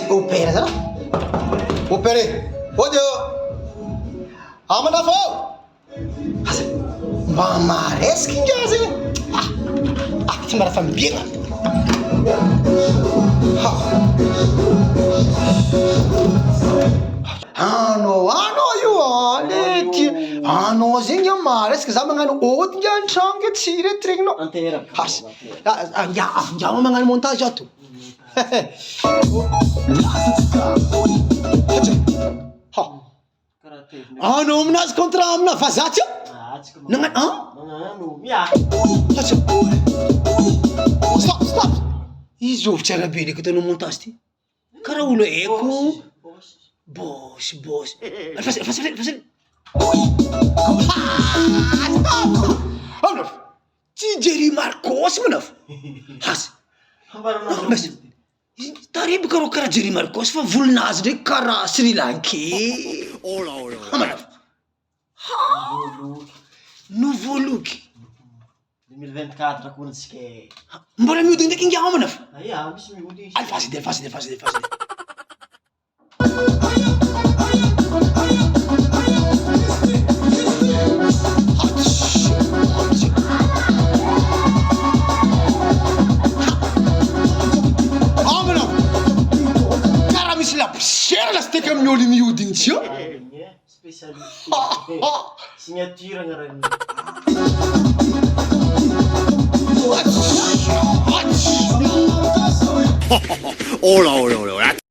Opera zany. Opéré. Ody eo. Amanafo. Asa. Mba maresika inga zay. Tsy mba raha fambiana. Anao io lety. Anao zegny maresika za magnano ôdy inga an-tragno tsy reto regninao. Asa. Andiamo magnano montage ato. Anao aminazy contrat amina vazaty io? Stop! Izy ovy tsara be ndraiky atanao montage ty. Karaha olo haiko. Boss. Fasily. Stop! Tsy Jerry Marcos manafo. Asa. Taribo karo karaha Jerry Marcos fa volon'azy ndraiky karaha Sri Lankais. Manafo. Nouveau look. 2024 akonantsika. Mbola mihodigny ndraiky ingiaho manafo. Misy mihodigny. Alfazy. Karaha misy laposiera lasiteka amin'ny olo mihodigny tsy io. Spécialiste. Signature agnarany. Oh là.